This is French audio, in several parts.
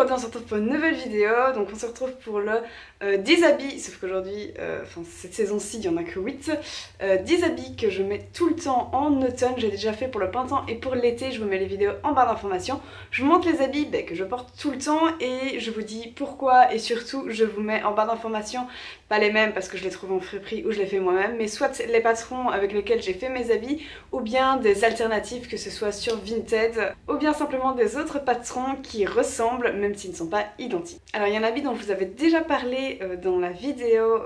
aujourd'hui on se retrouve pour une nouvelle vidéo, donc on se retrouve pour le 10 habits, sauf qu'aujourd'hui, cette saison-ci il n'y en a que 8, 10 habits que je mets tout le temps en automne, j'ai déjà fait pour le printemps et pour l'été, je vous mets les vidéos en barre d'informations, je vous montre les habits que je porte tout le temps et je vous dis pourquoi et surtout je vous mets en barre d'informations, pas les mêmes parce que je les trouve en friperie ou je les fais moi-même, mais soit les patrons avec lesquels j'ai fait mes habits ou bien des alternatives que ce soit sur Vinted ou bien simplement des autres patrons qui ressemblent même s'ils ne sont pas identiques. Alors il y a un habit dont je vous avais déjà parlé dans la vidéo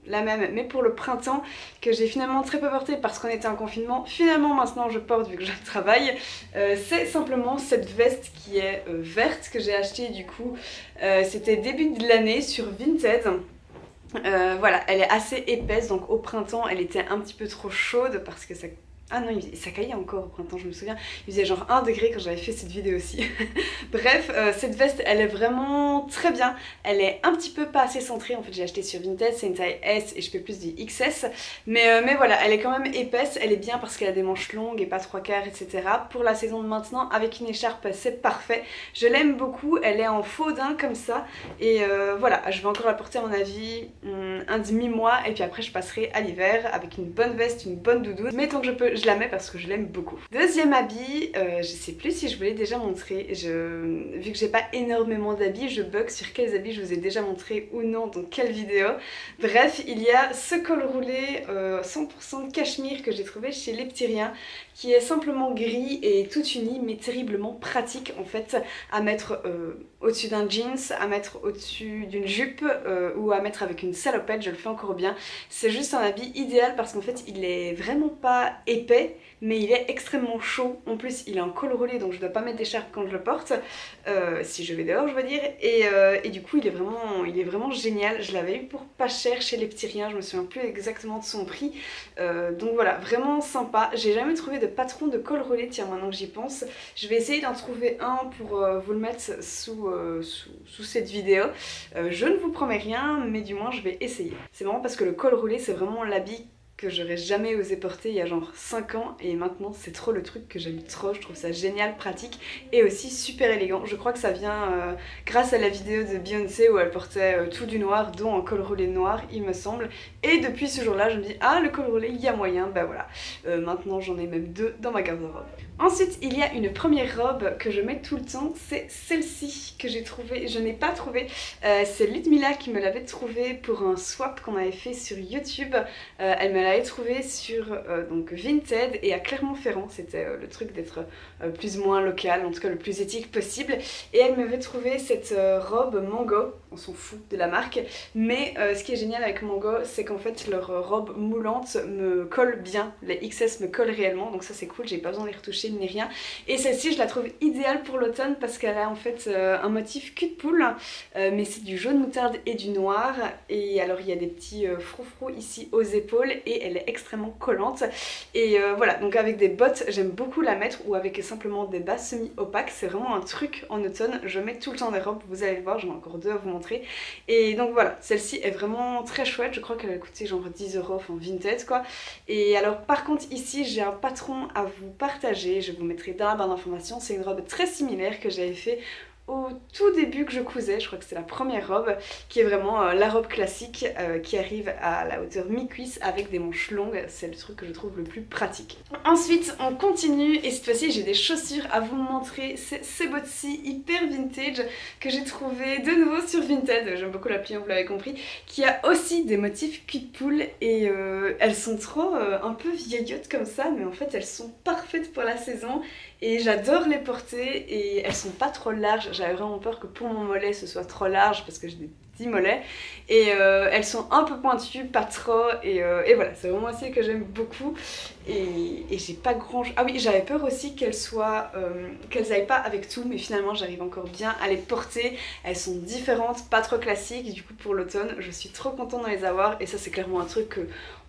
la même mais pour le printemps que j'ai finalement très peu porté parce qu'on était en confinement. Finalement maintenant je porte vu que je travaille. C'est simplement cette veste qui est verte que j'ai achetée du coup. C'était début de l'année sur Vinted. Voilà, elle est assez épaisse donc au printemps elle était un petit peu trop chaude parce que ça... Ah non, ça caillait encore au printemps, je me souviens. Il faisait genre 1 degré quand j'avais fait cette vidéo aussi. Bref, cette veste, elle est vraiment très bien. Elle est un petit peu pas assez centrée. En fait, j'ai acheté sur Vinted, c'est une taille S et je fais plus du XS. Mais voilà, elle est quand même épaisse. Elle est bien parce qu'elle a des manches longues et pas 3/4, etc. Pour la saison de maintenant, avec une écharpe, c'est parfait. Je l'aime beaucoup. Elle est en faux daim comme ça. Et voilà, je vais encore la porter à mon avis un demi-mois. Et puis après, je passerai à l'hiver avec une bonne veste, une bonne doudoune. Mais tant que je peux, je la mets parce que je l'aime beaucoup. Deuxième habit, je sais plus si je vous l'ai déjà montré. Vu que j'ai pas énormément d'habits, je bug sur quels habits je vous ai déjà montré ou non dans quelle vidéo. Bref, il y a ce col roulé 100% cachemire que j'ai trouvé chez Les Petits Riens, qui est simplement gris et tout uni mais terriblement pratique en fait à mettre au-dessus d'un jeans, à mettre au-dessus d'une jupe ou à mettre avec une salopette, je le fais encore bien. C'est juste un habit idéal parce qu'en fait il est vraiment pas épais mais il est extrêmement chaud. En plus il est en col roulé donc je dois pas mettre d'écharpe quand je le porte, si je vais dehors je veux dire, et du coup il est vraiment génial. Je l'avais eu pour pas cher chez Les Petits Riens, je me souviens plus exactement de son prix, donc voilà, vraiment sympa. J'ai jamais trouvé de patron de col roulé, tiens maintenant que j'y pense, je vais essayer d'en trouver un pour vous le mettre sous cette vidéo. Je ne vous promets rien mais du moins je vais essayer. C'est marrant parce que le col roulé c'est vraiment l'habit que j'aurais jamais osé porter il y a genre 5 ans et maintenant c'est trop le truc que j'aime trop, je trouve ça génial, pratique et aussi super élégant. Je crois que ça vient grâce à la vidéo de Beyoncé où elle portait tout du noir dont un col roulé noir il me semble, et depuis ce jour là je me dis ah le col roulé il y a moyen, bah voilà, maintenant j'en ai même 2 dans ma garde-robe. Ensuite il y a une première robe que je mets tout le temps, c'est celle-ci que j'ai trouvée, je n'ai pas trouvé, c'est Ludmilla qui me l'avait trouvée pour un swap qu'on avait fait sur YouTube. Elle me l'avait trouvée sur donc Vinted et à Clermont-Ferrand, c'était le truc d'être plus ou moins local, en tout cas le plus éthique possible, et elle m'avait trouvé cette robe Mango, on s'en fout de la marque, mais ce qui est génial avec Mango c'est qu'en fait leur robe moulante me colle bien, les XS me collent réellement donc ça c'est cool, j'ai pas besoin de les retoucher ni rien, et celle-ci je la trouve idéale pour l'automne parce qu'elle a en fait un motif cul de poule, mais c'est du jaune moutarde et du noir, et alors il y a des petits froufrous ici aux épaules et elle est extrêmement collante, et voilà, donc avec des bottes j'aime beaucoup la mettre ou avec simplement des bas semi opaques, c'est vraiment un truc en automne. Je mets tout le temps des robes, vous allez le voir, j'en ai encore 2 à vous montrer, et donc voilà, celle-ci est vraiment très chouette, je crois qu'elle a coûté genre 10 €, enfin Vinted quoi. Et alors par contre ici j'ai un patron à vous partager, je vous mettrai dans la barre d'informations, c'est une robe très similaire que j'avais fait au tout début que je cousais, je crois que c'est la première robe, qui est vraiment la robe classique qui arrive à la hauteur mi-cuisse avec des manches longues, c'est le truc que je trouve le plus pratique. Ensuite on continue et cette fois-ci j'ai des chaussures à vous montrer, c'est ces bottes-ci hyper vintage que j'ai trouvé de nouveau sur Vinted, j'aime beaucoup l'appli, vous l'avez compris, qui a aussi des motifs cul de poule et elles sont trop un peu vieillottes comme ça, mais en fait elles sont parfaites pour la saison et j'adore les porter et elles sont pas trop larges. J'avais vraiment peur que pour mon mollet ce soit trop large parce que j'ai des petits mollets, et elles sont un peu pointues, pas trop, et voilà, c'est vraiment aussi que j'aime beaucoup, et j'ai pas grand chose. Ah oui, j'avais peur aussi qu'elles soient qu'elles aillent pas avec tout, mais finalement j'arrive encore bien à les porter. Elles sont différentes, pas trop classiques, du coup pour l'automne je suis trop contente de les avoir, et ça c'est clairement un truc que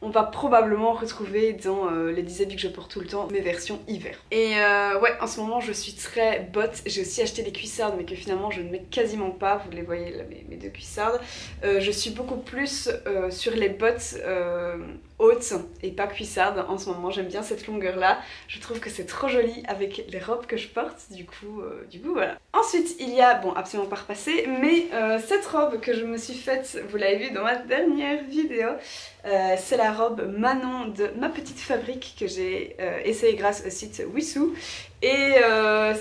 on va probablement retrouver dans les 10 habits que je porte tout le temps, mes versions hiver. Et ouais, en ce moment je suis très bottes, j'ai aussi acheté des cuissardes mais que finalement je ne mets quasiment pas, vous les voyez là, mes 2 cuissardes. Je suis beaucoup plus sur les bottes haute et pas cuissarde en ce moment. J'aime bien cette longueur là, je trouve que c'est trop joli avec les robes que je porte, du coup voilà. Ensuite il y a, bon absolument pas repassé, mais cette robe que je me suis faite, vous l'avez vu dans ma dernière vidéo, c'est la robe Manon de Ma Petite Fabrique que j'ai essayé grâce au site Wissou. Et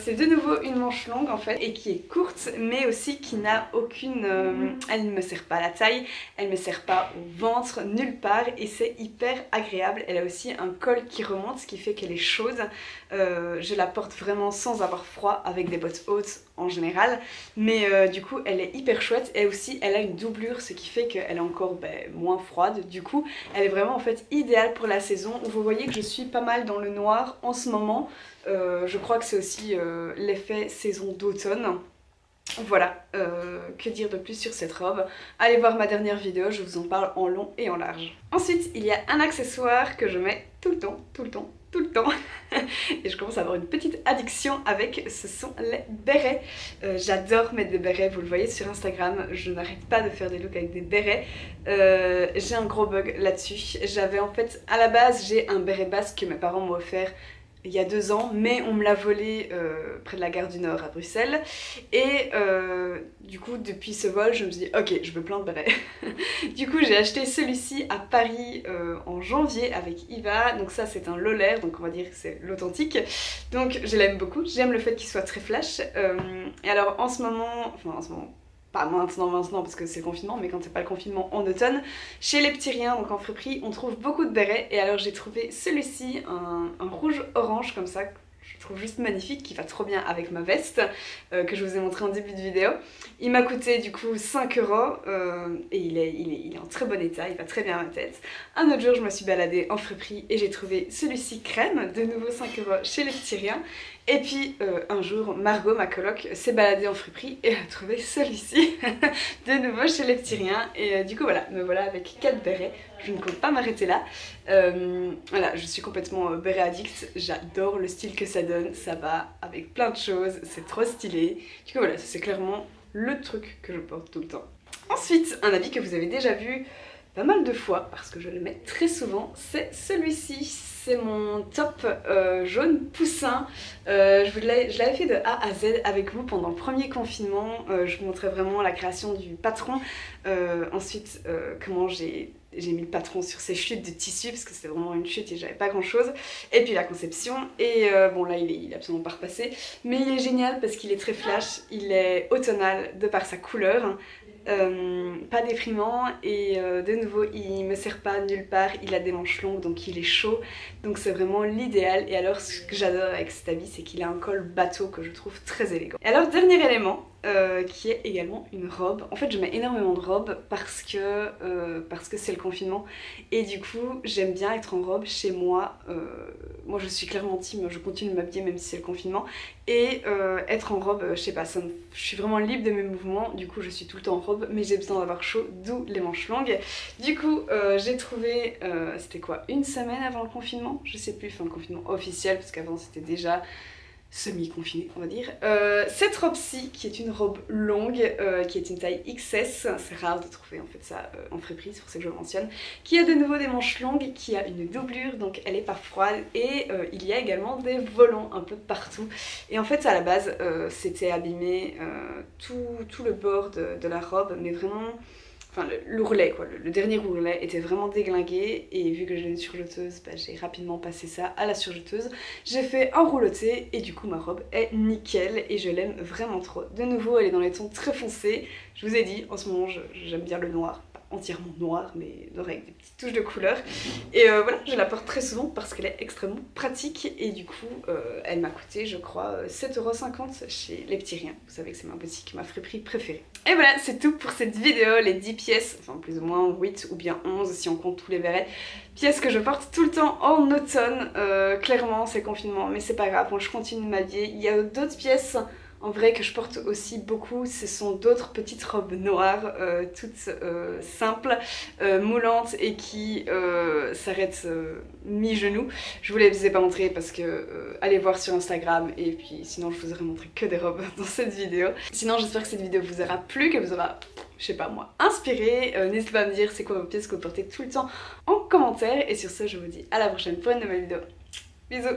c'est de nouveau une manche longue en fait, et qui est courte, mais aussi qui n'a aucune... elle ne me sert pas à la taille, elle ne me sert pas au ventre, nulle part, et c'est hyper agréable. Elle a aussi un col qui remonte, ce qui fait qu'elle est chaude. Je la porte vraiment sans avoir froid, avec des bottes hautes en général, mais du coup elle est hyper chouette, et aussi elle a une doublure, ce qui fait qu'elle est encore moins froide. Du coup elle est vraiment en fait idéale pour la saison où vous voyez que je suis pas mal dans le noir en ce moment. Je crois que c'est aussi l'effet saison d'automne. Voilà, que dire de plus sur cette robe? Allez voir ma dernière vidéo, je vous en parle en long et en large. Ensuite, il y a un accessoire que je mets tout le temps, tout le temps, tout le temps. Et je commence à avoir une petite addiction avec, ce sont les bérets. J'adore mettre des bérets, vous le voyez sur Instagram, je n'arrête pas de faire des looks avec des bérets. J'ai un gros bug là-dessus. J'avais en fait, à la base, j'ai un béret basque que mes parents m'ont offert il y a 2 ans, mais on me l'a volé près de la gare du Nord à Bruxelles, et du coup depuis ce vol je me suis dit ok, je veux plein de bérets. Du coup j'ai acheté celui-ci à Paris en janvier avec Iva, donc ça c'est un Lolaire, donc on va dire que c'est l'authentique, donc je l'aime beaucoup, j'aime le fait qu'il soit très flash, et alors en ce moment, pas maintenant parce que c'est le confinement, mais quand c'est pas le confinement, en automne, chez les petits riens, donc en friperie, on trouve beaucoup de bérets, et alors j'ai trouvé celui-ci, un rouge orange comme ça, que je trouve juste magnifique, qui va trop bien avec ma veste, que je vous ai montré en début de vidéo. Il m'a coûté du coup 5 €, et il est en très bon état, il va très bien à ma tête. Un autre jour je me suis baladée en friperie et j'ai trouvé celui-ci crème, de nouveau 5 € chez les petits riens. Et puis un jour, Margot, ma coloc, s'est baladée en friperie et a trouvé celui-ci de nouveau chez les petits riens. Et du coup voilà, me voilà avec 4 bérets. Je ne compte pas m'arrêter là. Voilà, je suis complètement béret addict. J'adore le style que ça donne. Ça va avec plein de choses. C'est trop stylé. Du coup voilà, c'est clairement le truc que je porte tout le temps. Ensuite, un habit que vous avez déjà vu pas mal de fois, parce que je le mets très souvent, c'est celui-ci. C'est mon top jaune poussin. Je l'avais fait de A à Z avec vous pendant le premier confinement. Je vous montrais vraiment la création du patron. Ensuite, comment j'ai mis le patron sur ces chutes de tissu, parce que c'était vraiment une chute et j'avais pas grand chose. Et puis la conception. Et bon là il est absolument pas repassé. Mais il est génial parce qu'il est très flash. Il est automnal de par sa couleur. Pas déprimant, et de nouveau il me sert pas nulle part, il a des manches longues donc il est chaud, donc c'est vraiment l'idéal. Et alors ce que j'adore avec cet habit, c'est qu'il a un col bateau que je trouve très élégant. Et alors dernier élément, qui est également une robe. En fait je mets énormément de robes parce que c'est le confinement, et du coup j'aime bien être en robe chez moi. Moi je suis clairement team, je continue de m'habiller même si c'est le confinement, et être en robe, je sais pas, je suis vraiment libre de mes mouvements, du coup je suis tout le temps en robe, mais j'ai besoin d'avoir chaud, d'où les manches longues. Du coup j'ai trouvé, c'était quoi, une semaine avant le confinement, je sais plus, enfin le confinement officiel, parce qu'avant c'était déjà semi-confinée on va dire. Cette robe-ci qui est une robe longue, qui est une taille XS, c'est rare de trouver en fait ça en friperie, c'est pour ça que je le mentionne, qui a de nouveau des manches longues, qui a une doublure donc elle est pas froide, et il y a également des volants un peu partout. Et en fait à la base c'était abîmé tout le bord de la robe, mais vraiment... Enfin, l'ourlet quoi, le dernier ourlet était vraiment déglingué, et vu que j'ai une surjeteuse, j'ai rapidement passé ça à la surjeteuse. J'ai fait un rouloté et du coup ma robe est nickel et je l'aime vraiment trop. De nouveau elle est dans les tons très foncés, je vous ai dit en ce moment j'aime bien le noir, pas entièrement noir mais noir avec des petites touches de couleur. Et voilà, je la porte très souvent parce qu'elle est extrêmement pratique, et du coup elle m'a coûté je crois 7,50 € chez les petits riens. Vous savez que c'est ma boutique, ma friperie préférée. Et voilà, c'est tout pour cette vidéo, les 10 pièces, enfin plus ou moins 8 ou bien 11 si on compte tous les bérets, pièces que je porte tout le temps en automne. Clairement c'est confinement mais c'est pas grave, moi je continue de m'habiller. Il y a d'autres pièces en vrai que je porte aussi beaucoup, ce sont d'autres petites robes noires, toutes simples, moulantes et qui s'arrêtent mi-genou. Je vous les ai pas montrées parce que allez voir sur Instagram et puis sinon je vous aurais montré que des robes dans cette vidéo. Sinon j'espère que cette vidéo vous aura plu, qu'elle vous aura, je sais pas moi, inspiré. N'hésitez pas à me dire c'est quoi vos pièces que vous portez tout le temps en commentaire et sur ce je vous dis à la prochaine pour une nouvelle vidéo. Bisous.